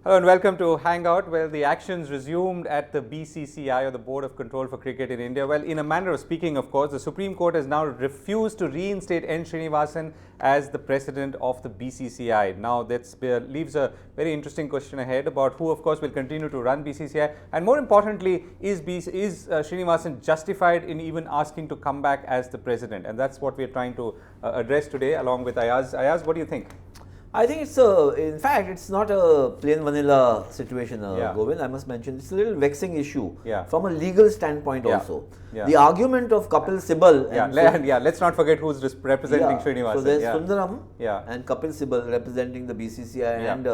Hello and welcome to Hangout. Well, the actions resumed at the BCCI, or the Board of Control for Cricket in India. Well, in a manner of speaking, of course, the Supreme Court has now refused to reinstate N. Srinivasan as the president of the BCCI. Now, that leaves a very interesting question ahead about who, of course, will continue to run BCCI. And more importantly, is Srinivasan justified in even asking to come back as the president? And that's what we're trying to address today along with Ayaz. Ayaz, what do you think? I think it's in fact, it's not a plain vanilla situation, Govind. I must mention, it's a little vexing issue from a legal standpoint also. The argument of Kapil Sibal. Let's not forget who's representing Srinivasan. So there's Sundaram and Kapil Sibal representing the BCCI and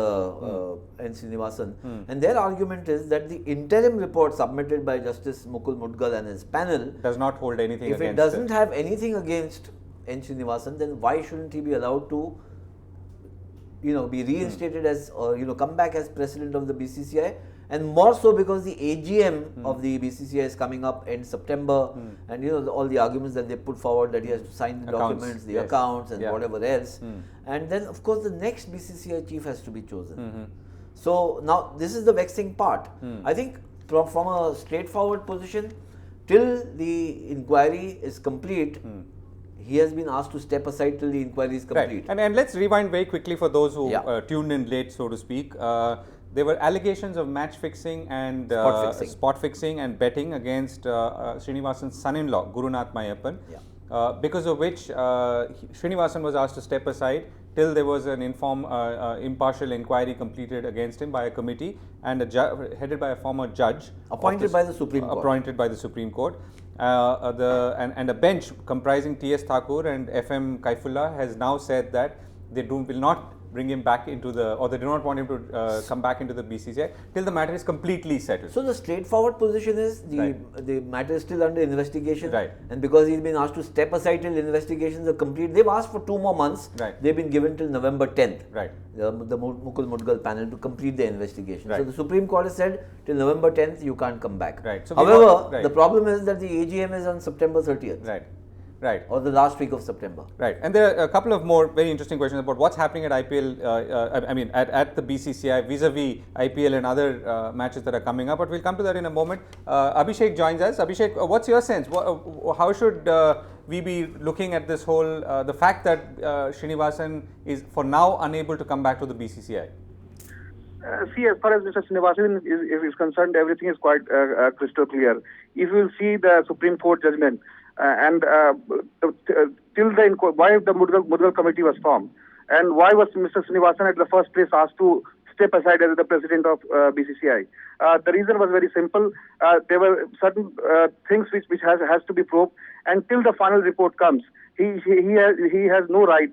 N. Srinivasan. And their argument is that the interim report submitted by Justice Mukul Mudgal and his panel does not hold anything against it. Doesn't have anything against N. Srinivasan, then why shouldn't he be allowed to be reinstated as, come back as president of the BCCI, and more so because the AGM of the BCCI is coming up in September, and all the arguments that they put forward, that he has to sign the documents, the accounts, and whatever else, and then of course the next BCCI chief has to be chosen. So now this is the vexing part. I think from a straightforward position, till the inquiry is complete, he has been asked to step aside till the inquiry is complete. Right. And let's rewind very quickly for those who tuned in late, so to speak. There were allegations of match fixing and spot fixing and betting against Srinivasan's son-in-law, Gurunath Mayappan, because of which Srinivasan was asked to step aside till there was an impartial inquiry completed against him by a committee and headed by a former judge appointed by the Supreme Court. And a bench comprising T.S. Thakur and F.M. Kaifullah has now said that they will not bring him back into they do not want him to come back into the BCCI till the matter is completely settled. So the straightforward position is the matter is still under investigation, and because he's been asked to step aside till investigations are complete, they've asked for 2 more months. They've been given till November 10th. The Mukul Mudgal panel to complete the investigation. So the Supreme Court has said till November 10th you can't come back. So however, the problem is that the AGM is on September 30th. Or the last week of September. And there are a couple of more very interesting questions about what's happening at IPL, at the BCCI vis-a-vis IPL and other matches that are coming up, but we'll come to that in a moment. Abhishek joins us. Abhishek, what's your sense? How should we be looking at this whole, the fact that Srinivasan is for now unable to come back to the BCCI? See, as far as Mr. Srinivasan is concerned, everything is quite crystal clear. If you see the Supreme Court judgment, till why the Mudgal committee was formed, and why was Mr. Srinivasan at the first place asked to step aside as the president of BCCI? The reason was very simple. There were certain things which has to be probed, and till the final report comes, he has no right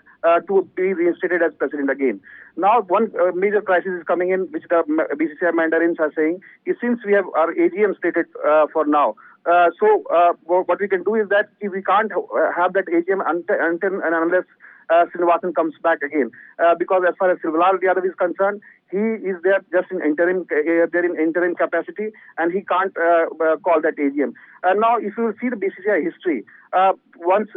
to be reinstated as president again. Now, one major crisis is coming in, which the BCCI mandarins are saying, is since we have our AGM stated for now. So what we can do is that we can't have that AGM until and unless Srinivasan comes back again, because as far as Silvalal Yadav is concerned, he is there just in interim capacity, and he can't call that AGM. Now, if you see the BCCI history, once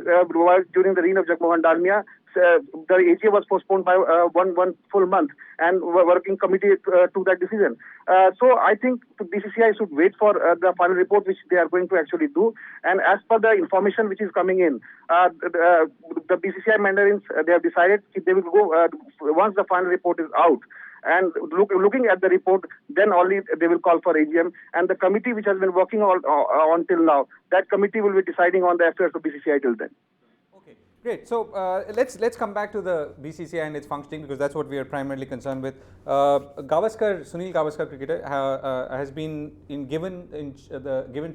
during the reign of Jagmohan Dalmia, the AGM was postponed by one full month, and working committee took that decision. So I think the BCCI should wait for the final report, which they are going to actually do. And as per the information which is coming in, the BCCI mandarins, they have decided they will go once the final report is out. And looking at the report, then only they will call for AGM. And the committee which has been working on till now, that committee will be deciding on the affairs of BCCI till then. Great. So let's come back to the BCCI and its functioning, because that's what we are primarily concerned with. Sunil Gavaskar, cricketer, has been given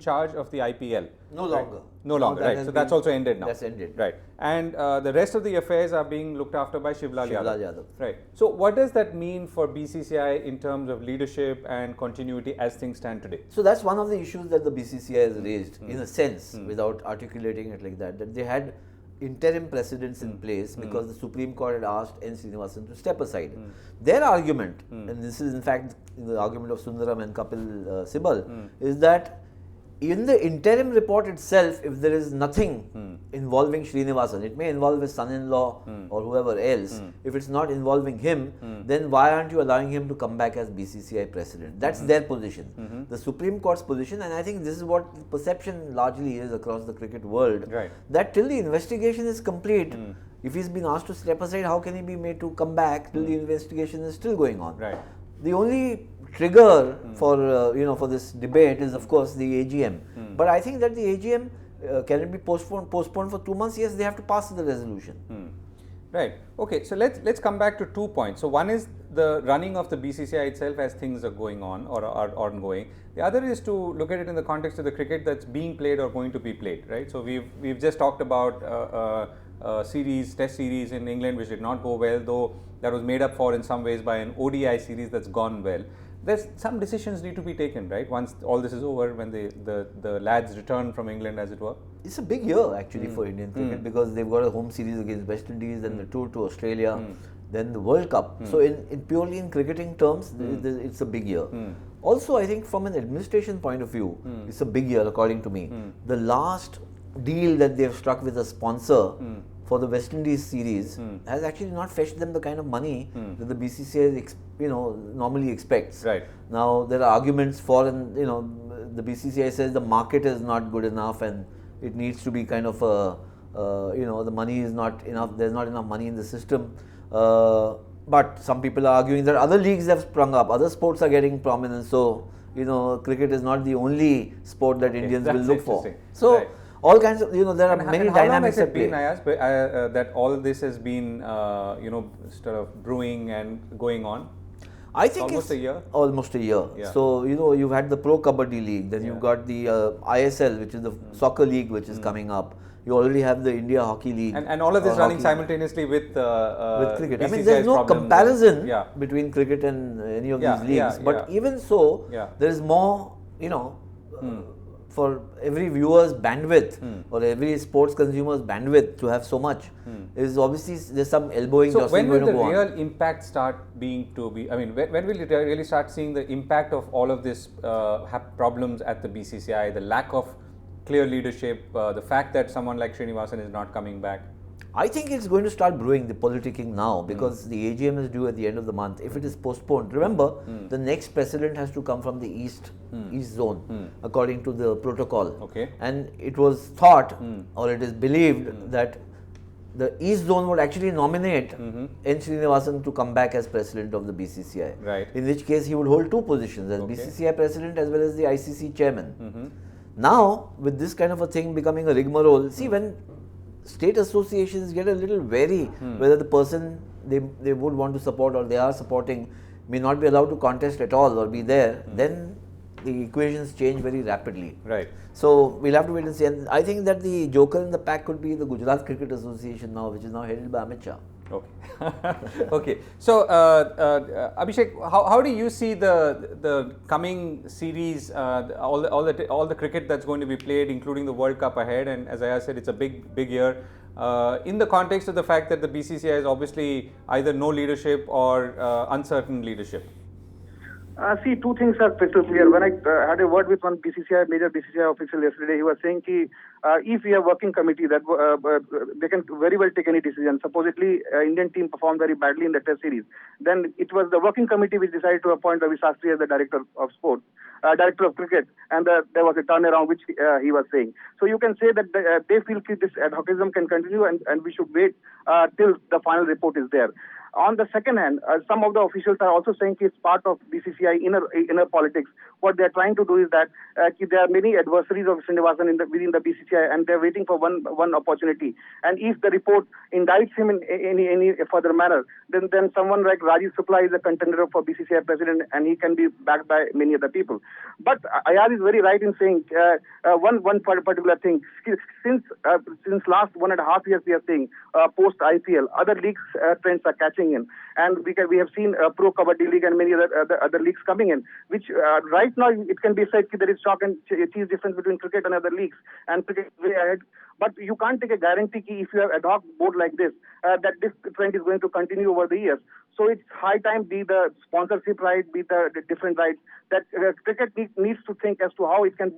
charge of the IPL. No longer. No longer. Right. So that's also ended now. That's ended. Right. And the rest of the affairs are being looked after by Shivlal Yadav. Right. So what does that mean for BCCI in terms of leadership and continuity as things stand today? So that's one of the issues that the BCCI has raised, in a sense, without articulating it like that they had interim precedents in place because the Supreme Court had asked N. Srinivasan to step aside. Their argument, and this is in fact the argument of Sundaram and Kapil Sibal, is that in the interim report itself, if there is nothing involving Srinivasan, it may involve his son-in-law or whoever else. If it's not involving him, then why aren't you allowing him to come back as BCCI president? That's their position. The Supreme Court's position, and I think this is what the perception largely is across the cricket world, that till the investigation is complete, if he's been asked to step aside, how can he be made to come back till the investigation is still going on? The only trigger for for this debate is of course the AGM. But I think that the AGM can it be postponed for 2 months? Yes, they have to pass the resolution. Right. Okay. So let's come back to 2 points. So one is the running of the BCCI itself as things are going on or are ongoing. The other is to look at it in the context of the cricket that's being played or going to be played. Right. So we've just talked about test series in England which did not go well, though that was made up for in some ways by an ODI series that's gone well. There's some decisions need to be taken, right? Once all this is over, when the lads return from England, as it were. It's a big year actually for Indian cricket because they've got a home series against West Indies, then the tour to Australia, then the World Cup. So in purely in cricketing terms, it's a big year. Also, I think from an administration point of view, it's a big year according to me. The last deal that they've struck with a sponsor for the West Indies series has actually not fetched them the kind of money that the BCCI normally expects. Right. Now there are arguments for, and the BCCI says the market is not good enough and it needs to be kind of the money is not enough. There's not enough money in the system. But some people are arguing that other leagues have sprung up, other sports are getting prominence. So cricket is not the only sport that Indians will look for. So. Right. All kinds of, there are many dynamics at play. How long has it been, Ayaz, that all this has been, sort of brewing and going on? I think almost a year. Almost a year. Yeah. So, you've had the Pro Kabaddi League, then you've got the ISL, which is the soccer league, which is coming up. You already have the India Hockey League. And all of this running simultaneously with cricket. BCCI's I mean, there's no comparison between cricket and any of these leagues. But even so, there is more, for every viewer's bandwidth or every sports consumer's bandwidth to have so much is obviously there's some elbowing. So when will the real impact start being to be? I mean, when will it really start seeing the impact of all of this problems at the BCCI, the lack of clear leadership, the fact that someone like Srinivasan is not coming back? I think it's going to start brewing, the politicking now, because the AGM is due at the end of the month. If it is postponed, remember, the next president has to come from the east zone, according to the protocol. Okay. And it was thought, or it is believed, that the east zone would actually nominate N. Srinivasan to come back as president of the BCCI. Right. In which case he would hold two positions, as BCCI president as well as the ICC chairman. Now, with this kind of a thing becoming a rigmarole, see, when state associations get a little wary whether the person they would want to support or they are supporting may not be allowed to contest at all or be there, then the equations change very rapidly. Right. So we'll have to wait and see. And I think that the joker in the pack could be the Gujarat Cricket Association now, which is now headed by Amit Shah. Okay. Okay. So Abhishek, how do you see the coming series, all the cricket that's going to be played, including the World Cup ahead? And as I said, it's a big year. In the context of the fact that the BCCI is obviously either no leadership or uncertain leadership. See, two things are crystal clear. When I had a word with one major BCCI official yesterday, he was saying if we have working committee that they can very well take any decision. Supposedly, Indian team performed very badly in the test series. Then it was the working committee which decided to appoint Ravi Shastri as the director of sport. Director of cricket, and there was a turnaround which he was saying. So you can say that they feel this ad hocism can continue and we should wait till the final report is there. On the second hand, some of the officials are also saying it's part of BCCI inner politics. What they are trying to do is that there are many adversaries of Srinivasan within the BCCI, and they are waiting for one opportunity. And if the report indicts him in any further manner, then someone like Rajiv Shukla is a contender for BCCI president, and he can be backed by many other people. But Ayaz is very right in saying one particular thing. Since last 1.5 years, we are seeing post IPL, other leagues trends are catching in, and we have seen Pro Kabaddi League and many other leagues coming in, which right now it can be said that there is chalk and cheese difference between cricket and other leagues, and cricket is way ahead. But you can't take a guarantee if you have ad hoc board like this that this trend is going to continue over the years. So it's high time, be the sponsorship right, be the different rights, that cricket needs to think as to how it can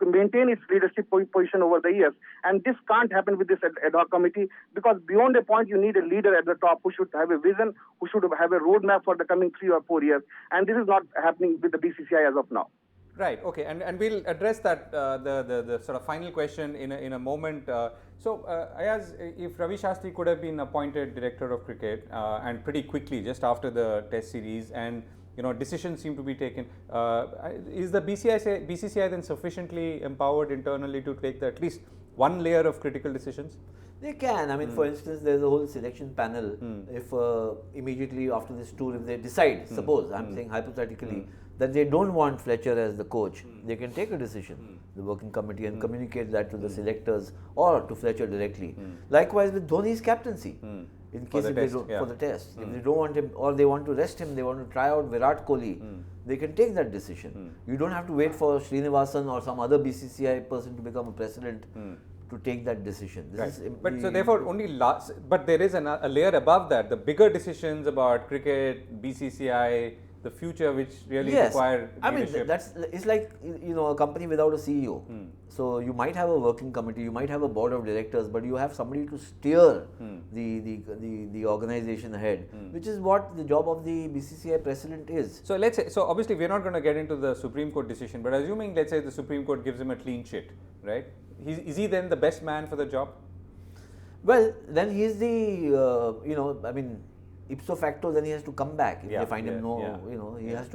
maintain its leadership position over the years. And this can't happen with this ad hoc committee, because beyond a point, you need a leader at the top who should have a vision, who should have a roadmap for the coming 3 or 4 years. And this is not happening with the BCCI as of now. Right. Okay. And we'll address that the sort of final question in a moment. Ayaz, if Ravi Shastri could have been appointed director of cricket and pretty quickly, just after the Test series, and decisions seem to be taken, is the BCCI then sufficiently empowered internally to take at least one layer of critical decisions? They can. I mean, for instance, there's a whole selection panel. If immediately after this tour, if they decide, suppose, I'm saying hypothetically, that they don't want Fletcher as the coach, they can take a decision, the working committee, and communicate that to the selectors or to Fletcher directly. Likewise with Dhoni's captaincy, in case if they don't, for the test. If they don't want him, or they want to rest him, they want to try out Virat Kohli, they can take that decision. You don't have to wait for Srinivasan or some other BCCI person to become a president to take that decision. This is but so therefore but there is a layer above that, the bigger decisions about cricket, BCCI, the future, which really require leadership. I mean, it's like a company without a CEO. So you might have a working committee, you might have a board of directors, but you have somebody to steer the organization ahead, which is what the job of the BCCI president is. So let's say, so obviously we're not going to get into the Supreme Court decision, but assuming, let's say, the Supreme Court gives him a clean sheet, right? Is he then the best man for the job? Well, then he is the I mean, ipso facto, then he has to come back if they find him he has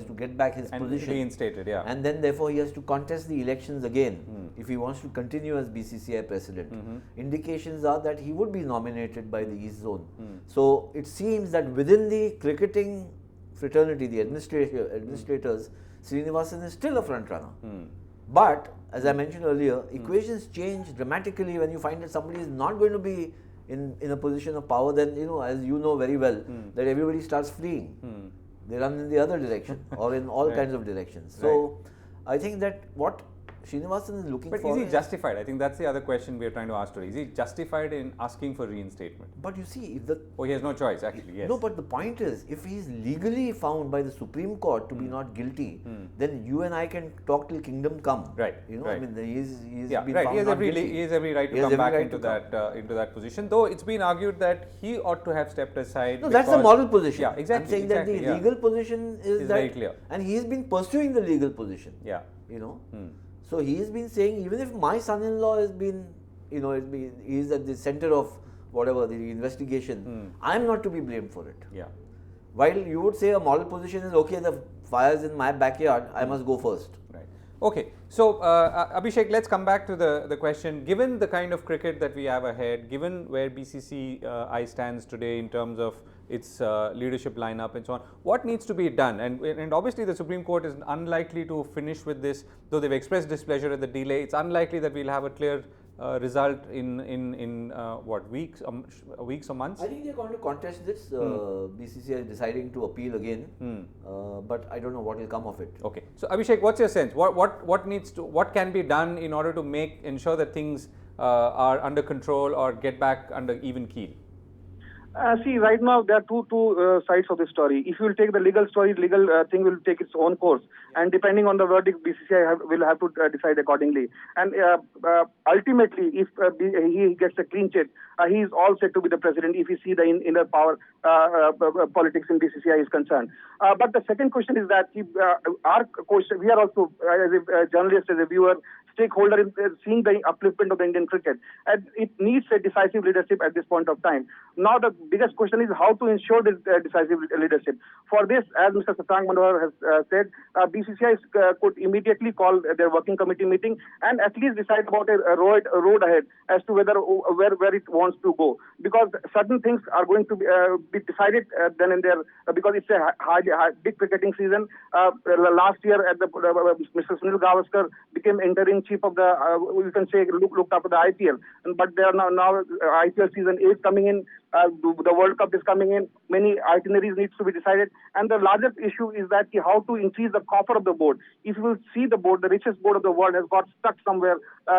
to get back his position, reinstated, and then therefore he has to contest the elections again if he wants to continue as BCCI president. Indications are that he would be nominated by the East Zone. So it seems that within the cricketing fraternity, the administrators, Srinivasan is still a front runner. But as I mentioned earlier, equations change dramatically when you find that somebody is not going to be in a position of power. Then, as you know very well, that everybody starts fleeing. They run in the other direction or in all kinds of directions. So I think that what Srinivasan is looking for. But is he justified? I think that's the other question we are trying to ask today. Is he justified in asking for reinstatement? But you see, if he has no choice, actually. Yes. No, but the point is, if he is legally found by the Supreme Court to be not guilty, then you and I can talk till kingdom come. Right. I mean, he's been right. found He has not every guilty. he has every right to come back into that position. Though it's been argued that he ought to have stepped aside. No, that's the moral position. Yeah, exactly. I'm saying that the legal position is that, very clear, and he's been pursuing the legal position. Yeah. So he's been saying, even if my son-in-law has been, he's at the center of whatever the investigation, I'm not to be blamed for it. Yeah. While you would say a moral position is okay, the fire's in my backyard, I must go first. Right. Okay. So Abhishek, let's come back to the question. Given the kind of cricket that we have ahead, given where BCCI stands today in terms of its leadership lineup and so on, what needs to be done? And obviously the Supreme Court is unlikely to finish with this, though they've expressed displeasure at the delay. It's unlikely that we'll have a clear result in what, weeks or months? I think they're going to contest this. BCCI is deciding to appeal again, but I don't know what will come of it. Okay. So Abhishek, what's your sense? What can be done in order to ensure that things are under control or get back under even keel? See, right now there are two sides of the story. If you will take the legal story, legal thing will take its own course, and depending on the verdict, BCCI will have to decide accordingly. And ultimately, if he gets a clean sheet, he is all set to be the president if you see the inner power politics in BCCI is concerned. But the second question is that our question, we are also as a journalist, as a viewer, stakeholder in seeing the upliftment of the Indian cricket, and it needs a decisive leadership at this point of time. Now the biggest question is how to ensure this decisive leadership. For this, as Mr. Sasank Manohar has said, BCCI could immediately call their working committee meeting and at least decide about a road ahead as to where it wants to go, because certain things are going to be decided then and there, because it's a big cricketing season. Last year at Mr. Sunil Gavaskar became interim chief of the you can say looked after the IPL, but there are now IPL season 8 coming in. The World Cup is coming in. Many itineraries needs to be decided. And the largest issue is that how to increase the coffer of the board. If you will see the board, the richest board of the world has got stuck somewhere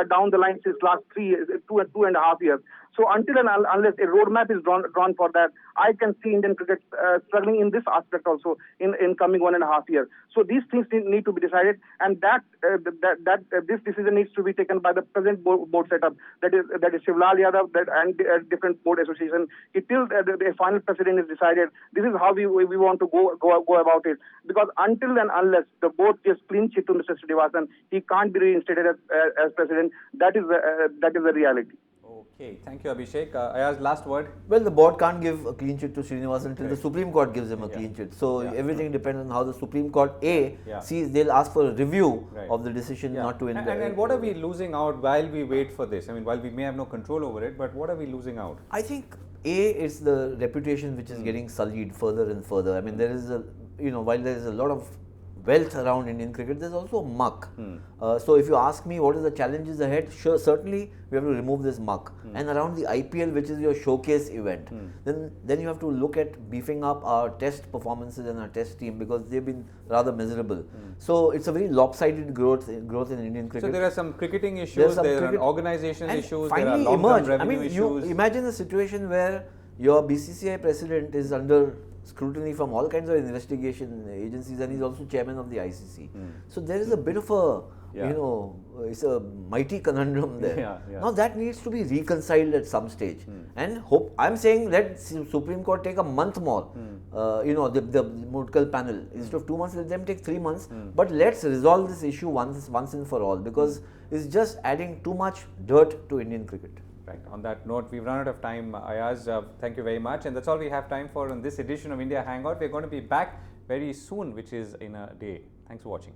down the line since last two and a half years. So until and unless a roadmap is drawn for that, I can see Indian cricket struggling in this aspect also in coming 1.5 years. So these things need to be decided, and this decision needs to be taken by the present board setup. That is Shivlal Yadav and different board association. Till the final president is decided, this is how we want to go about it. Because until and unless the board gives clean chit to Mr. Srinivasan, he can't be reinstated as president. That is the reality. Okay, thank you, Abhishek. Ayaz, last word. Well, the board can't give a clean chit to Srinivasan until the Supreme Court gives him a clean chit. So everything depends on how the Supreme Court sees. They'll ask for a review of the decision not to invest. And what are we losing out while we wait for this? I mean, while we may have no control over it, but what are we losing out? I think it's the reputation which is getting sullied further and further. I mean, there is while there is a lot of wealth around Indian cricket, there's also muck. So if you ask me what are the challenges ahead, sure, certainly we have to remove this muck. And around the IPL, which is your showcase event, then you have to look at beefing up our test performances and our test team, because they've been rather miserable. So it's a very lopsided growth in Indian cricket. So there are some cricketing issues, there are organization issues, there are long-term revenue issues. You imagine a situation where your BCCI president is under scrutiny from all kinds of investigation agencies, and he's also chairman of the ICC. So there is a bit of a, it's a mighty conundrum there. Now that needs to be reconciled at some stage. And I'm saying let Supreme Court take a month more, the Mudgal panel. Instead of 2 months, let them take 3 months. But let's resolve this issue once and for all, because it's just adding too much dirt to Indian cricket. Right. On that note, we've run out of time. Ayaz, thank you very much. And that's all we have time for on this edition of India Hangout. We're going to be back very soon, which is in a day. Thanks for watching.